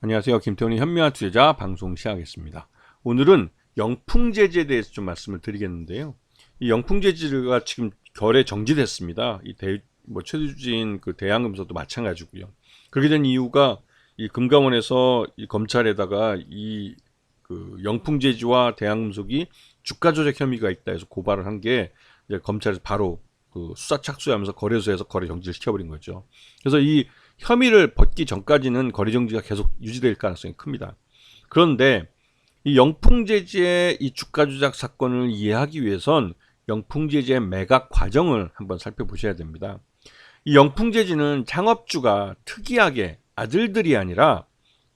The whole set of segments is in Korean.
안녕하세요. 김태훈의 현명한 투자자 방송 시작하겠습니다. 오늘은 영풍재지에 대해서 좀 말씀을 드리겠는데요. 이 영풍재지가 지금 결에 정지됐습니다. 최수진 그 대한금속도 마찬가지고요. 그렇게 된 이유가 이 금감원에서 이 검찰에다가 이 그 영풍재지와 대한금속이 주가 조작 혐의가 있다 해서 고발을 한 게 이제 검찰에서 바로 그 수사 착수하면서 거래소에서 거래 정지를 시켜버린 거죠. 그래서 이 혐의를 벗기 전까지는 거래 정지가 계속 유지될 가능성이 큽니다. 그런데 이 영풍재지의 이 주가 조작 사건을 이해하기 위해선 영풍재지의 매각 과정을 한번 살펴보셔야 됩니다. 이 영풍재지는 창업주가 특이하게 아들들이 아니라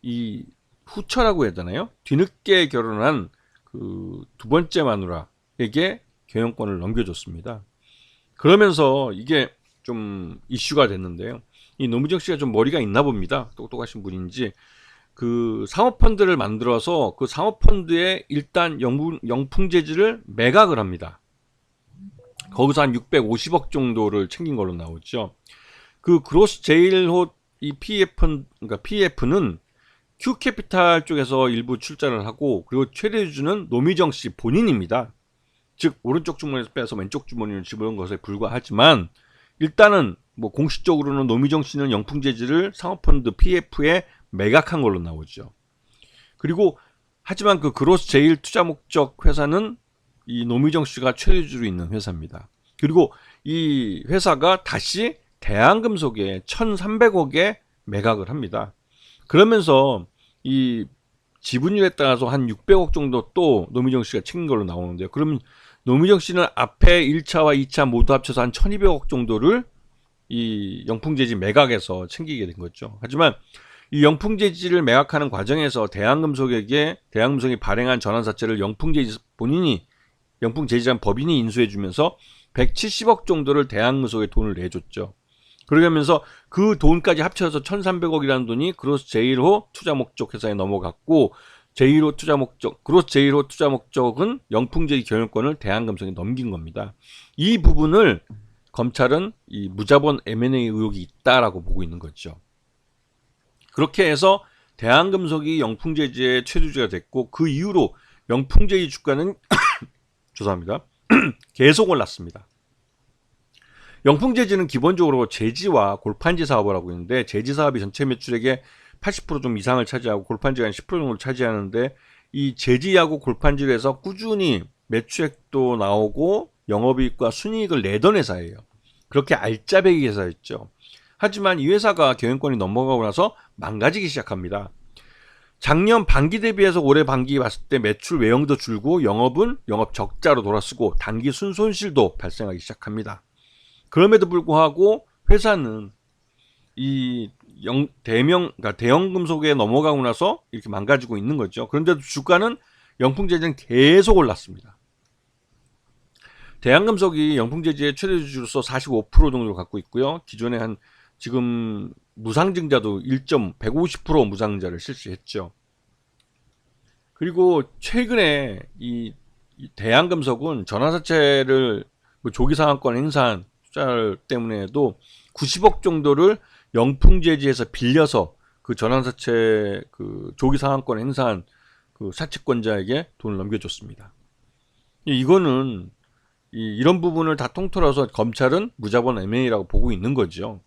이 후처라고 해야 되나요? 뒤늦게 결혼한 그 두 번째 마누라에게 경영권을 넘겨줬습니다. 그러면서 이게 좀 이슈가 됐는데요. 이 노무정 씨가 좀 머리가 있나 봅니다. 똑똑하신 분인지 그 사모펀드를 만들어서 그 사모펀드에 일단 영풍재지를 매각을 합니다. 거기서 한 650억 정도를 챙긴 걸로 나오죠. 그 그로스 제일호 이 PF는 Q캐피탈 쪽에서 일부 출자를 하고, 그리고 최대주주는 노미정 씨 본인입니다. 즉 오른쪽 주머니에서 빼서 왼쪽 주머니를 집어넣은 것에 불과하지만, 일단은 뭐 공식적으로는 노미정 씨는 영풍재지를 상업펀드 PF에 매각한 걸로 나오죠. 그리고 하지만 그 그로스 제일 투자 목적 회사는 이 노미정 씨가 최대주주로 있는 회사입니다. 그리고 이 회사가 다시 대한금속에 1,300억에 매각을 합니다. 그러면서 이 지분율에 따라서 한 600억 정도 또 노미정 씨가 챙긴 걸로 나오는데요. 그러면 노미정 씨는 앞에 1차와 2차 모두 합쳐서 한 1200억 정도를 이 영풍재지 매각에서 챙기게 된 거죠. 하지만 이 영풍재지를 매각하는 과정에서 대한금속이 발행한 전환사채를 영풍재지란 법인이 인수해주면서 170억 정도를 대한금속에 돈을 내줬죠. 그러면서 그 돈까지 합쳐서 1,300억이라는 돈이 그로스 제일호 투자 목적 회사에 넘어갔고, 그로스 제일호 투자 목적은 영풍재지 경영권을 대한금속에 넘긴 겁니다. 이 부분을 검찰은 이 무자본 M&A 의혹이 있다라고 보고 있는 거죠. 그렇게 해서 대한금속이 영풍재지의 최주주가 됐고, 그 이후로 영풍재지 주가는 죄송합니다. 계속 올랐습니다. 영풍재지는 기본적으로 제지와 골판지 사업을 하고 있는데, 제지 사업이 전체 매출액의 80% 좀 이상을 차지하고 골판지가 한 10% 정도를 차지하는데, 이 제지하고 골판지를 해서 꾸준히 매출액도 나오고 영업이익과 순이익을 내던 회사예요. 그렇게 알짜배기 회사였죠. 하지만 이 회사가 경영권이 넘어가고 나서 망가지기 시작합니다. 작년 반기 대비해서 올해 반기 봤을 때 매출 외형도 줄고 영업은 영업 적자로 돌아서고 단기 순손실도 발생하기 시작합니다. 그럼에도 불구하고 회사는 이 그러니까 대형금속에 넘어가고 나서 이렇게 망가지고 있는 거죠. 그런데도 주가는 영풍재지는 계속 올랐습니다. 대한금속이 영풍재지의 최대주주로서 45% 정도를 갖고 있고요. 기존에 한 지금 무상증자도 150% 무상증자를 실시했죠. 그리고 최근에 이 대한금속은 전환사채를 조기상환권 행사한 투자 때문에도 90억 정도를 영풍재지에서 빌려서 그 전환사채 그 조기상환권 행사한 그 사채권자에게 돈을 넘겨줬습니다. 이거는 이런 부분을 다 통틀어서 검찰은 무자본 M&A라고 보고 있는 거죠.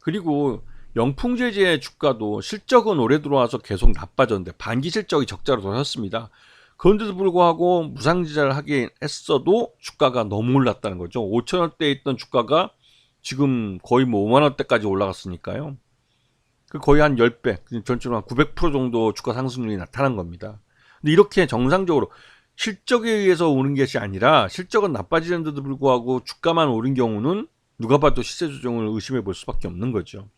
그리고 영풍재지의 주가도 실적은 올해 들어와서 계속 나빠졌는데 반기 실적이 적자로 돌았습니다. 그런데도 불구하고 무상증자를 하긴 했어도 주가가 너무 올랐다는 거죠. 5천원대에 있던 주가가 지금 거의 뭐 5만원대까지 올라갔으니까요. 그 거의 한 10배, 전체로 한 900% 정도 주가 상승률이 나타난 겁니다. 근데 이렇게 정상적으로 실적에 의해서 오는 것이 아니라 실적은 나빠지는데도 불구하고 주가만 오른 경우는 누가 봐도 시세 조정을 의심해 볼 수밖에 없는 거죠.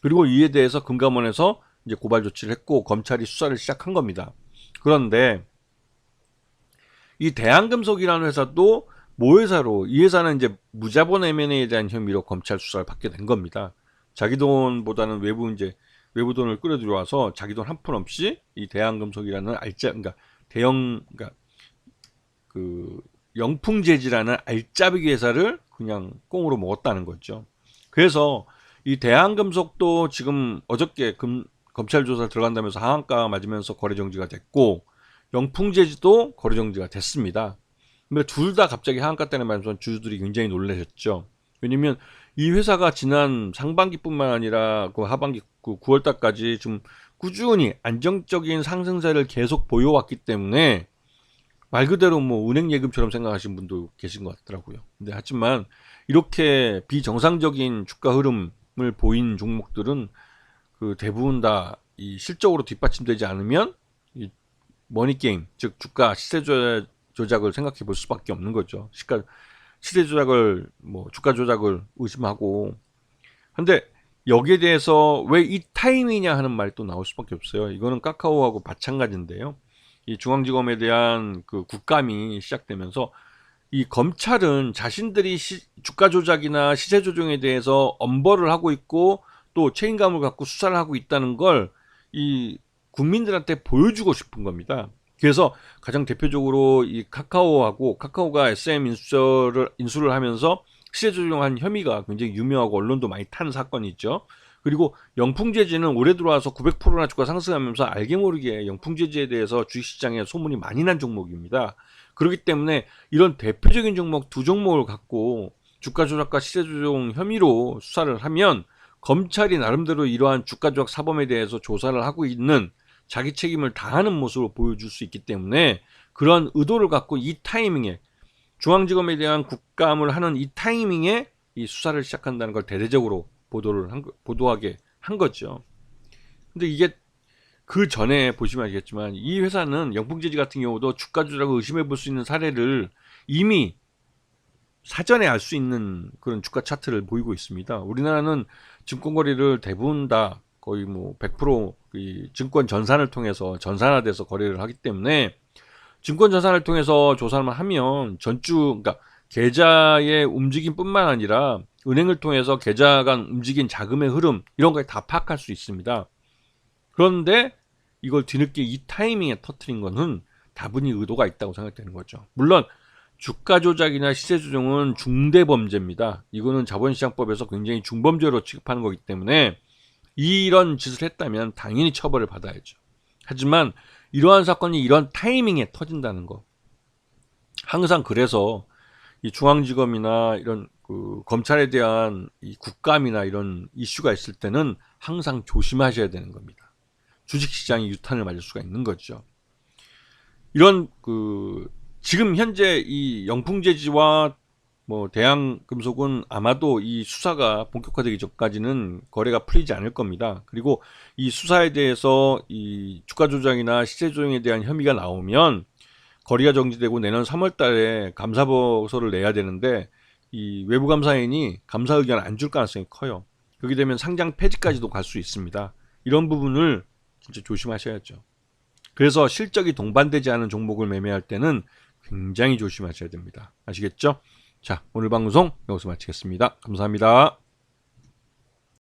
그리고 이에 대해서 금감원에서 이제 고발 조치를 했고 검찰이 수사를 시작한 겁니다. 그런데 이 대한금속이라는 회사도 모회사로, 이 회사는 이제 무자본 M&A에 대한 혐의로 검찰 수사를 받게 된 겁니다. 자기 돈보다는 외부 돈을 끌어들여와서 자기 돈 한 푼 없이 이 대한금속이라는 그러니까 그 영풍재지라는 알짜배기 회사를 그냥 꽁으로 먹었다는 거죠. 그래서 이 대한금속도 지금 어저께 검찰 조사 들어간다면서 하한가 맞으면서 거래 정지가 됐고, 영풍제지도 거래 정지가 됐습니다. 근데 둘 다 갑자기 하한가 때문에 말해서 주주들이 굉장히 놀라셨죠. 왜냐면 이 회사가 지난 상반기뿐만 아니라 그 하반기 9월 달까지 좀 꾸준히 안정적인 상승세를 계속 보여왔기 때문에 말 그대로 뭐 은행 예금처럼 생각하시는 분도 계신 것 같더라고요. 근데 하지만 이렇게 비정상적인 주가 흐름을 보인 종목들은 그 대부분 다 이 실적으로 뒷받침되지 않으면 이 머니 게임, 즉 주가 시세 조작을 생각해 볼 수밖에 없는 거죠. 시세 조작을 뭐 주가 조작을 의심하고. 근데 여기에 대해서 왜 이 타임이냐 하는 말이 또 나올 수밖에 없어요. 이거는 카카오하고 마찬가지인데요. 이 중앙지검에 대한 그 국감이 시작되면서 이 검찰은 자신들이 주가 조작이나 시세 조정에 대해서 엄벌을 하고 있고 또 책임감을 갖고 수사를 하고 있다는 걸 이 국민들한테 보여주고 싶은 겁니다. 그래서 가장 대표적으로 이 카카오가 SM 인수를 하면서 시세 조정한 혐의가 굉장히 유명하고 언론도 많이 탄 사건이 있죠. 그리고 영풍제지는 올해 들어와서 900%나 주가 상승하면서 알게 모르게 영풍제지에 대해서 주식시장에 소문이 많이 난 종목입니다. 그렇기 때문에 이런 대표적인 종목 두 종목을 갖고 주가 조작과 시세 조정 혐의로 수사를 하면 검찰이 나름대로 이러한 주가 조작 사범에 대해서 조사를 하고 있는 자기 책임을 다하는 모습을 보여줄 수 있기 때문에 그런 의도를 갖고 이 타이밍에 중앙지검에 대한 국감을 하는 이 타이밍에 이 수사를 시작한다는 걸 대대적으로 보도하게 한 거죠. 근데 이게 그 전에 보시면 알겠지만 이 회사는 영풍제지 같은 경우도 주가 조작을 의심해 볼 수 있는 사례를 이미 사전에 알 수 있는 그런 주가 차트를 보이고 있습니다. 우리나라는 증권거래를 대부분 다 거의 뭐 100% 증권 전산을 통해서 전산화돼서 거래를 하기 때문에 증권 전산을 통해서 조사를 하면 그러니까 계좌의 움직임뿐만 아니라 은행을 통해서 계좌 간 움직인 자금의 흐름 이런 걸 다 파악할 수 있습니다. 그런데 이걸 뒤늦게 이 타이밍에 터뜨린 것은 다분히 의도가 있다고 생각되는 거죠. 물론 주가 조작이나 시세 조정은 중대 범죄입니다. 이거는 자본시장법에서 굉장히 중범죄로 취급하는 거기 때문에 이런 짓을 했다면 당연히 처벌을 받아야죠. 하지만 이러한 사건이 이런 타이밍에 터진다는 거. 항상 그래서 이 중앙지검이나 이런 그 검찰에 대한 이 국감이나 이런 이슈가 있을 때는 항상 조심하셔야 되는 겁니다. 주식시장이 유탄을 맞을 수가 있는 거죠. 이런 지금 현재 이 영풍제지와 뭐 대한금속은 아마도 이 수사가 본격화되기 전까지는 거래가 풀리지 않을 겁니다. 그리고 이 수사에 대해서 이 주가 조작이나 시세 조정에 대한 혐의가 나오면 거래가 정지되고 내년 3월 달에 감사보고서를 내야 되는데 이 외부 감사인이 감사 의견 안 줄 가능성이 커요. 그렇게 되면 상장 폐지까지도 갈 수 있습니다. 이런 부분을 진짜 조심하셔야죠. 그래서 실적이 동반되지 않은 종목을 매매할 때는 굉장히 조심하셔야 됩니다. 아시겠죠? 자, 오늘 방송 여기서 마치겠습니다. 감사합니다.